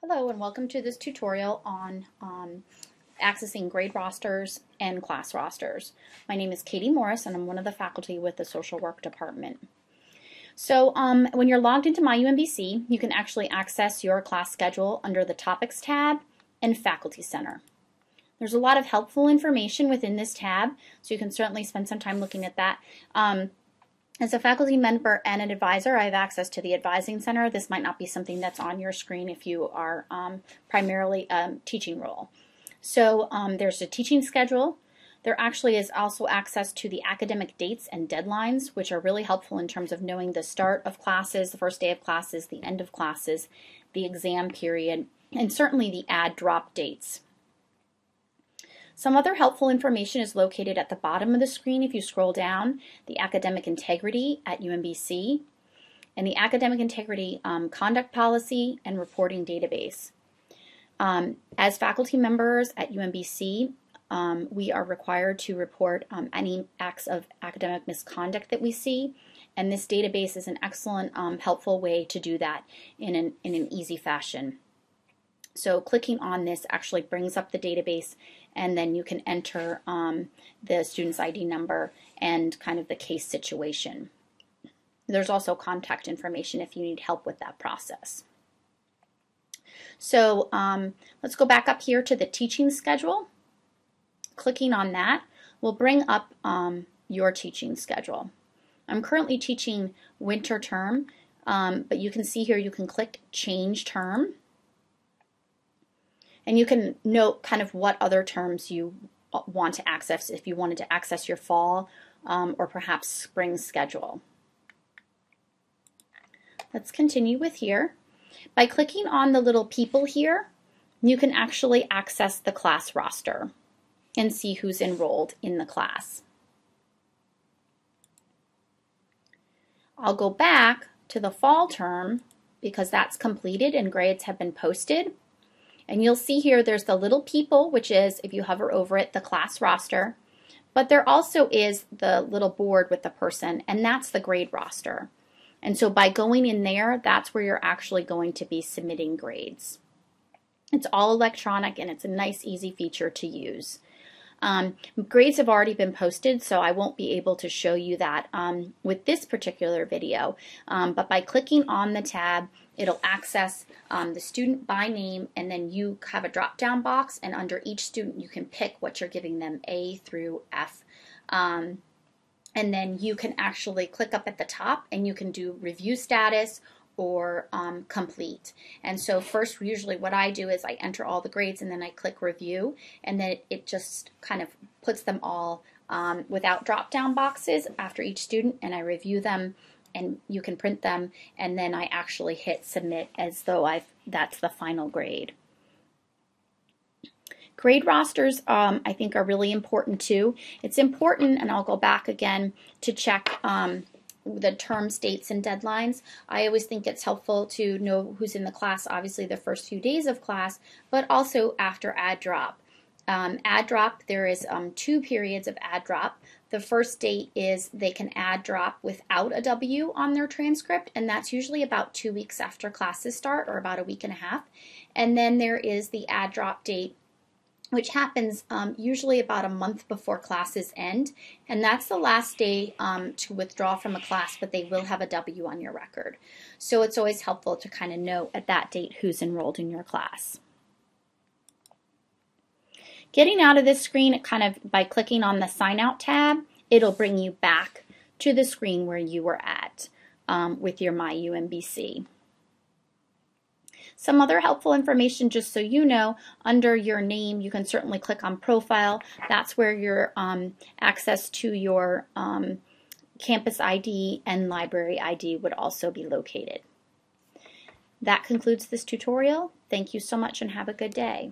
Hello and welcome to this tutorial on accessing grade rosters and class rosters. My name is Katie Morris and I'm one of the faculty with the Social Work Department. So when you're logged into MyUMBC, you can actually access your class schedule under the Topics tab and Faculty Center. There's a lot of helpful information within this tab, so you can certainly spend some time looking at that. As a faculty member and an advisor, I have access to the Advising Center. This might not be something that's on your screen if you are primarily a teaching role. So there's a teaching schedule. There actually is also access to the academic dates and deadlines, which are really helpful in terms of knowing the start of classes, the first day of classes, the end of classes, the exam period, and certainly the add drop dates. Some other helpful information is located at the bottom of the screen if you scroll down, the academic integrity at UMBC, and the academic integrity conduct policy and reporting database. As faculty members at UMBC, we are required to report any acts of academic misconduct that we see, and this database is an excellent, helpful way to do that in an easy fashion. So clicking on this actually brings up the database, and then you can enter the student's ID number and kind of the case situation. There's also contact information if you need help with that process. So let's go back up here to the teaching schedule. Clicking on that will bring up your teaching schedule. I'm currently teaching winter term, but you can see here you can click Change Term. And you can note kind of what other terms you want to access if you wanted to access your fall or perhaps spring schedule. Let's continue with here. By clicking on the little people here, you can actually access the class roster and see who's enrolled in the class. I'll go back to the fall term because that's completed and grades have been posted. And you'll see here there's the little people, which is, if you hover over it, the class roster. But there also is the little board with the person, and that's the grade roster. And so by going in there, that's where you're actually going to be submitting grades. It's all electronic, and it's a nice, easy feature to use. Grades have already been posted, so I won't be able to show you that with this particular video. But by clicking on the tab, it'll access the student by name, and then you have a drop-down box, and under each student you can pick what you're giving them, A through F. And then you can actually click up at the top, and you can do review status or complete. And so first, usually what I do is I enter all the grades and then I click review, and then it just kind of puts them all without drop-down boxes after each student, and I review them, and you can print them, and then I actually hit submit as though that's the final grade. Grade rosters, I think, are really important too. It's important, and I'll go back again to check the terms, dates, and deadlines. I always think it's helpful to know who's in the class, obviously the first few days of class, but also after add drop. Add drop, there is 2 periods of add drop. The first date is they can add drop without a W on their transcript, and that's usually about 2 weeks after classes start, or about a week and a half. And then there is the add drop date, which happens usually about a month before classes end, and that's the last day to withdraw from a class, but they will have a W on your record. So it's always helpful to kind of know at that date who's enrolled in your class. Getting out of this screen, by clicking on the Sign Out tab, it'll bring you back to the screen where you were at with your MyUMBC. Some other helpful information, just so you know, under your name, you can certainly click on Profile. That's where your access to your campus ID and library ID would also be located. That concludes this tutorial. Thank you so much and have a good day.